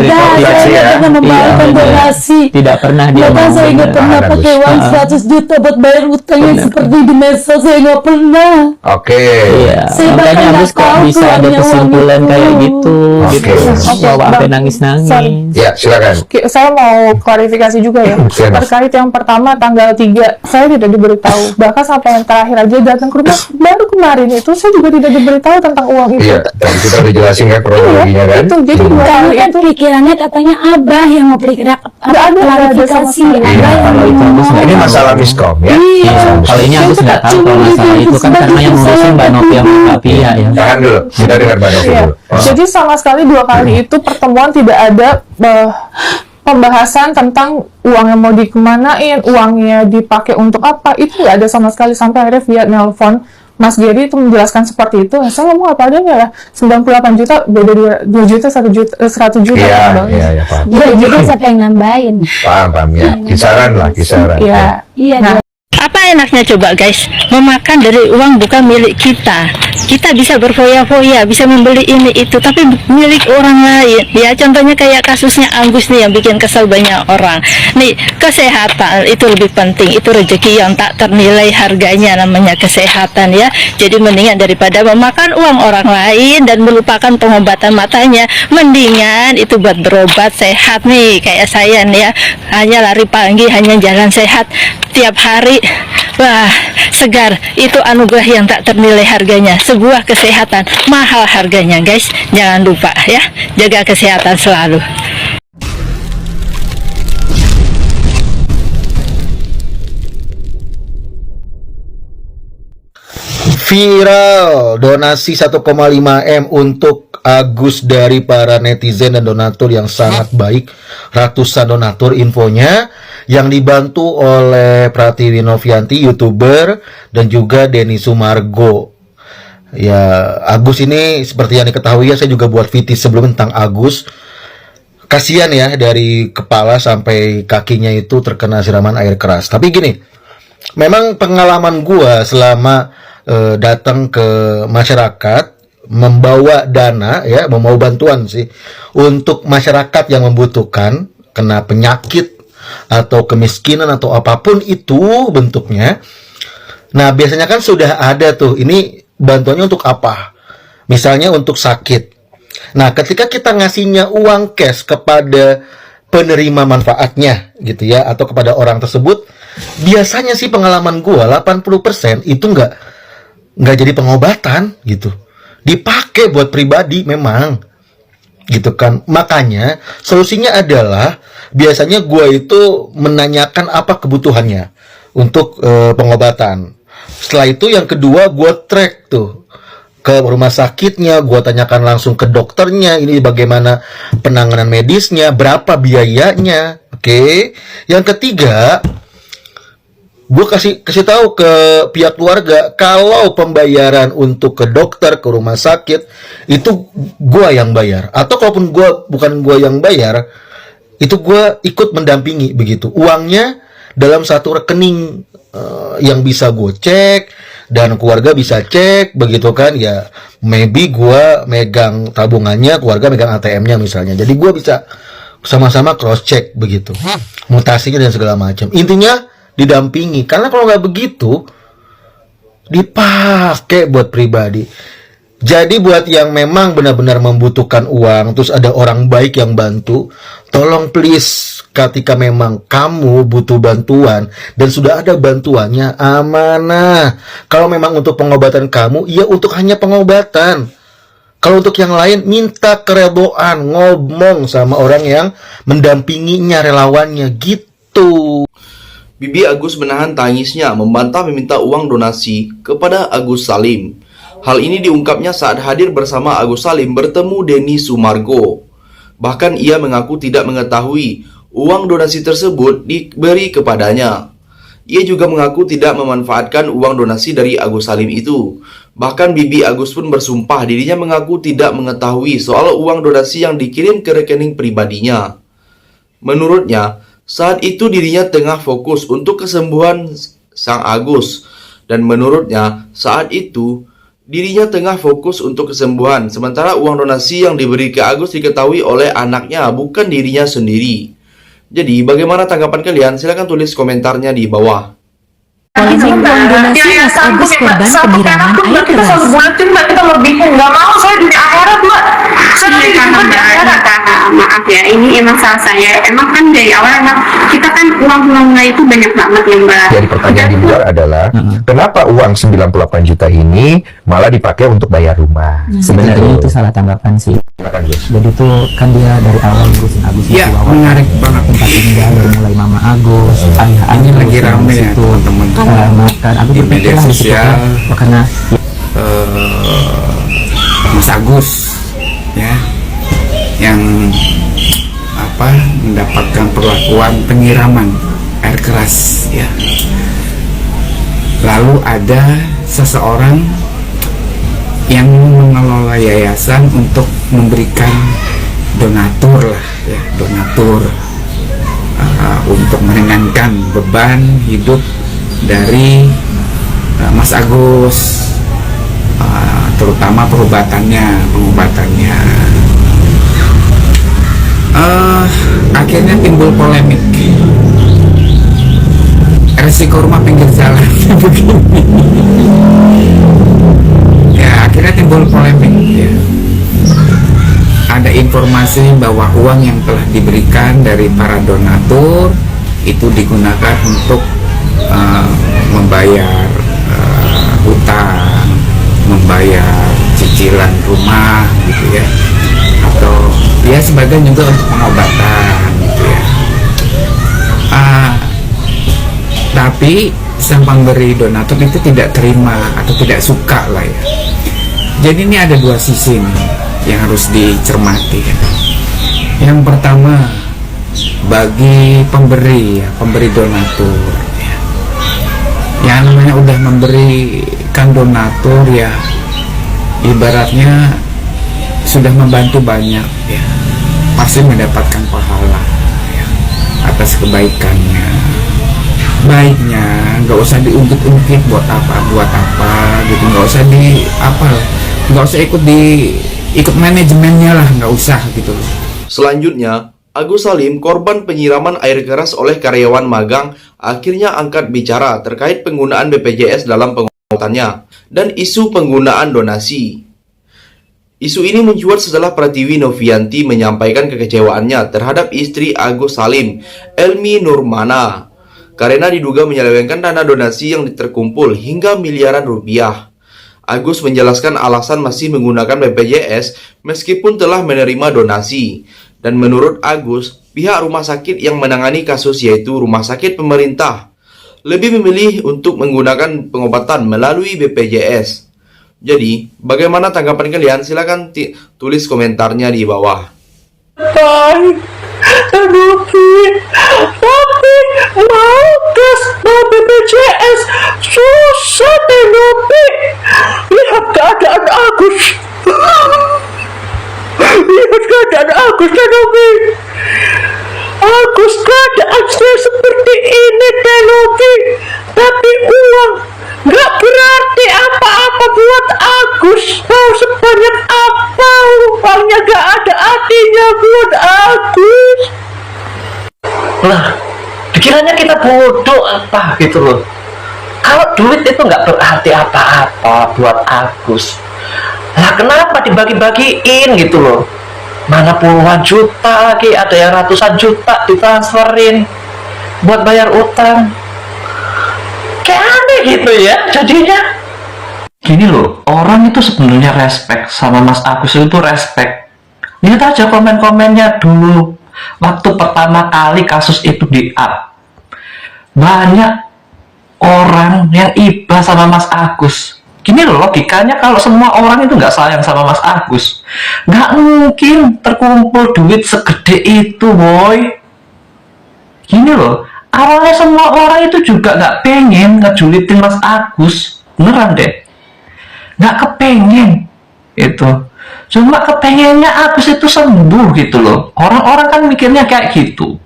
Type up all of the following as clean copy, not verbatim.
diberitahu, saya nggak pernah membayarkan donasi. Tidak pernah dia Bahkan mau. saya nggak pernah pakai uang 100 juta buat bayar utang yang seperti di medsos, saya nggak pernah. Oke. Iya, Saya makanya bahkan Agus nggak kok tahu bisa ada keluarnya kesimpulan uang kayak itu. gitu, Oke. Bawa sampai nangis-nangis. Ya, silakan. Saya mau klarifikasi juga ya. Silakan. Terkait yang pertama tanggal 3, saya tidak diberitahu. Bahkan sampai yang terakhir aja datang ke rumah baru kemarin itu saya juga tidak diberitahu tentang uang itu. Iya, tadi kita udah jelasin kan kronologinya kan. Itu jadi dua Karena kali kan itu pikirannya katanya Abah yang mau klarifikasi, sekali. Abah yang Kalau itu Agus nggak Ini tahu. masalah miskom ya. Iya. Kalau ini Agus nggak tahu kalau masalah itu kan karena yang ngurusin Mbak Novi sama Mbak Pia ya. Tahan dulu, kita dengar Mbak Novi Iya. dulu. Oh. Jadi sama sekali 2 kali itu pertemuan tidak ada pembahasan tentang uang yang mau dikemanain, uangnya dipakai untuk apa, itu nggak ada sama sekali. Sampai akhirnya via nelpon Mas Geri itu menjelaskan seperti itu. Saya ngomong apa adanya lah, 98 juta beda 2 juta 1 juta 100 juta. Iya, iya, paham. Iya, juga siapa yang nambahin? Paham ya. Kisaran lah, kisaran. Iya. Iya, Nah, Apa enaknya coba guys, memakan dari uang bukan milik kita. Kita bisa berfoya-foya, bisa membeli ini itu, tapi milik orang lain. Ya contohnya kayak kasusnya Agus nih yang bikin kesel banyak orang. Nih, kesehatan itu lebih penting, itu rezeki yang tak ternilai harganya, namanya kesehatan ya. Jadi mendingan daripada memakan uang orang lain dan melupakan pengobatan matanya, mendingan itu buat berobat sehat nih kayak saya nih ya. Hanya lari pagi, hanya jalan sehat tiap hari. Wah, segar. Itu anugerah yang tak ternilai harganya. Sebuah kesehatan mahal harganya, guys. Jangan lupa ya, jaga kesehatan selalu. Viral donasi 1,5 M untuk Agus dari para netizen dan donatur yang sangat baik. Ratusan donatur infonya yang dibantu oleh Pratiwi Novianti, YouTuber, dan juga Denny Sumargo. Ya, Agus ini seperti yang diketahui ya, saya juga buat VT sebelum tentang Agus. Kasihan ya, dari kepala sampai kakinya itu terkena siraman air keras. Tapi gini, memang pengalaman gua selama datang ke masyarakat membawa dana ya, membawa bantuan sih untuk masyarakat yang membutuhkan, kena penyakit atau kemiskinan atau apapun itu bentuknya. Nah, biasanya kan sudah ada tuh, ini bantuannya untuk apa? Misalnya untuk sakit. Nah, ketika kita ngasihnya uang cash kepada penerima manfaatnya gitu ya, atau kepada orang tersebut, biasanya sih pengalaman gua 80% itu nggak jadi pengobatan gitu, dipakai buat pribadi memang gitu kan. Makanya solusinya adalah biasanya gua itu menanyakan apa kebutuhannya untuk pengobatan. Setelah itu yang kedua gua track tuh ke rumah sakitnya, gua tanyakan langsung ke dokternya, ini bagaimana penanganan medisnya, berapa biayanya. Oke. Yang ketiga, gue kasih tahu ke pihak keluarga kalau pembayaran untuk ke dokter, ke rumah sakit itu gue yang bayar, atau kalaupun bukan gue yang bayar, itu gue ikut mendampingi begitu. Uangnya dalam satu rekening yang bisa gue cek dan keluarga bisa cek begitu kan ya. Maybe gue megang tabungannya, keluarga megang ATM-nya misalnya. Jadi gue bisa sama-sama cross check begitu, mutasinya dan segala macam. Intinya didampingi, karena kalau nggak begitu dipakai buat pribadi. Jadi buat yang memang benar-benar membutuhkan uang, terus ada orang baik yang bantu, tolong please, ketika memang kamu butuh bantuan dan sudah ada bantuannya, amanah. Kalau memang untuk pengobatan kamu, ya untuk hanya pengobatan. Kalau untuk yang lain, minta keredoan, ngomong sama orang yang mendampinginya, relawannya gitu. Bibi Agus menahan tangisnya membantah meminta uang donasi kepada Agus Salim. Hal ini diungkapnya saat hadir bersama Agus Salim bertemu Denny Sumargo. Bahkan ia mengaku tidak mengetahui uang donasi tersebut diberi kepadanya. Ia juga mengaku tidak memanfaatkan uang donasi dari Agus Salim itu. Bahkan Bibi Agus pun bersumpah dirinya mengaku tidak mengetahui soal uang donasi yang dikirim ke rekening pribadinya. Menurutnya, saat itu dirinya tengah fokus untuk kesembuhan sang Agus, dan menurutnya saat itu Dirinya tengah fokus untuk kesembuhan, sementara uang donasi yang diberi ke Agus diketahui oleh anaknya, bukan dirinya sendiri. Jadi, bagaimana tanggapan kalian? Silahkan tulis komentarnya di bawah. Polemik uang donasi Mas Agus korban penyiraman air keras. Kita bulatin Mbak, kita lebih nggak mau, saya di akhirat Mbak. Saya di akhirat. Maaf ya, ini emang salah saya. Emang kan dari awal emang kita kan uang-uangnya itu banyak banget ya Mbak. Jadi pertanyaan di luar adalah kenapa uang 98 juta ini malah dipakai untuk bayar rumah? Sebenarnya itu salah tanggapan sih. Silakan Gus. Jadi itu kan dia dari awal ngurusin Agus Ya, itu awal menarik banget. tempat ini dia dari mulai Mama Agus, ayah Ini Agus, lagi rame ya situ, teman-teman makan. Aku di berpikir media lah di situ sosial. kan, karena Mas Agus ya yang mendapatkan perlakuan penyiraman air keras ya. Lalu ada seseorang yang mengelola yayasan untuk memberikan donatur lah ya, donatur untuk meringankan beban hidup dari Mas Agus, terutama pengobatannya. Akhirnya timbul polemik. Resiko rumah pinggir jalan begini. Ya, akhirnya timbul polemik ya. Ada informasi bahwa uang yang telah diberikan dari para donatur itu digunakan untuk membayar hutang, membayar cicilan rumah gitu ya, atau ya sebagian juga untuk pengobatan gitu ya. Tapi sang pemberi donatur itu tidak terima atau tidak suka lah ya. Jadi ini ada dua sisi nih yang harus dicermati ya. Yang pertama, bagi pemberi ya, pemberi donatur ya, yang namanya udah memberikan donatur ya, ibaratnya sudah membantu banyak ya, pasti mendapatkan pahala ya, atas kebaikannya. Baiknya nggak usah diungkit-ungkit buat apa gitu, nggak usah nggak usah ikut manajemennya lah, nggak usah gitu loh. Selanjutnya, Agus Salim, korban penyiraman air keras oleh karyawan magang, akhirnya angkat bicara terkait penggunaan BPJS dalam pengobatannya dan isu penggunaan donasi. Isu ini mencuat setelah Pratiwi Novianti menyampaikan kekecewaannya terhadap istri Agus Salim, Elmi Nurmana, karena diduga menyelewengkan dana donasi yang terkumpul hingga miliaran rupiah. Agus menjelaskan alasan masih menggunakan BPJS meskipun telah menerima donasi. Dan menurut Agus, pihak rumah sakit yang menangani kasus yaitu rumah sakit pemerintah lebih memilih untuk menggunakan pengobatan melalui BPJS. Jadi, bagaimana tanggapan kalian? Silahkan tulis komentarnya di bawah. Tapi mau tes BPJS susah Tenopi. Lihat keadaan Agus. Lihat keadaan Agus Tenopi. Agus keadaannya seperti ini Tenopi. Tapi uang nggak berarti apa-apa buat Agus. Mau sebanyak apa uangnya gak ada artinya buat Agus. Lah, dikiranya kita bodoh apa gitu loh. Kalau duit itu nggak berarti apa-apa buat Agus. Lah kenapa dibagi-bagiin gitu loh. Mana puluhan juta lagi, ada yang ratusan juta ditransferin buat bayar utang. Kayak aneh gitu ya jadinya. Gini loh, orang itu sebenarnya respect sama Mas Agus itu respect. Lihat aja komen-komennya dulu waktu pertama kali kasus itu di-up. Banyak orang yang iba sama Mas Agus. Gini loh logikanya, kalau semua orang itu nggak sayang sama Mas Agus, nggak mungkin terkumpul duit segede itu, boy. Gini loh, awalnya semua orang itu juga nggak pengen ngejulitin Mas Agus, beneran deh, nggak kepengen itu. Cuma kepengennya Agus itu sembuh gitu loh. Orang-orang kan mikirnya kayak gitu.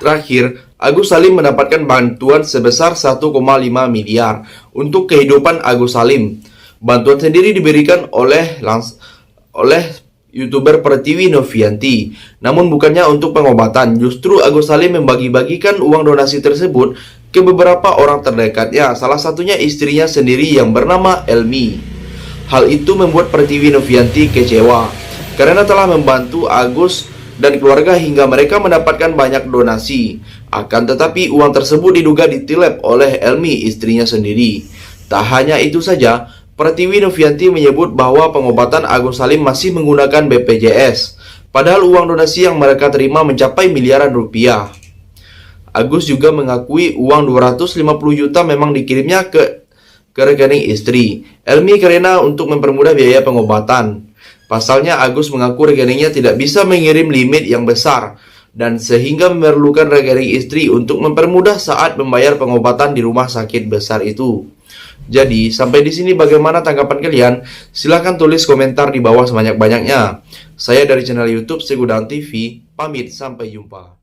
Terakhir, Agus Salim mendapatkan bantuan sebesar 1,5 miliar untuk kehidupan Agus Salim. Bantuan sendiri diberikan oleh YouTuber Pertiwi Novianti. Namun bukannya untuk pengobatan, justru Agus Salim membagi-bagikan uang donasi tersebut ke beberapa orang terdekatnya, salah satunya istrinya sendiri yang bernama Elmi. Hal itu membuat Pertiwi Novianti kecewa karena telah membantu Agus dan keluarga hingga mereka mendapatkan banyak donasi. Akan tetapi uang tersebut diduga ditilep oleh Elmi, istrinya sendiri. Tak hanya itu saja, Pertiwi Novianti menyebut bahwa pengobatan Agus Salim masih menggunakan BPJS, padahal uang donasi yang mereka terima mencapai miliaran rupiah. Agus juga mengakui uang 250 juta memang dikirimnya ke rekening istri, Elmi Karena, untuk mempermudah biaya pengobatan. Pasalnya Agus mengaku rekeningnya tidak bisa mengirim limit yang besar, dan sehingga memerlukan rekening istri untuk mempermudah saat membayar pengobatan di rumah sakit besar itu. Jadi, sampai di sini bagaimana tanggapan kalian? Silahkan tulis komentar di bawah sebanyak-banyaknya. Saya dari channel YouTube Segudang TV, pamit, sampai jumpa.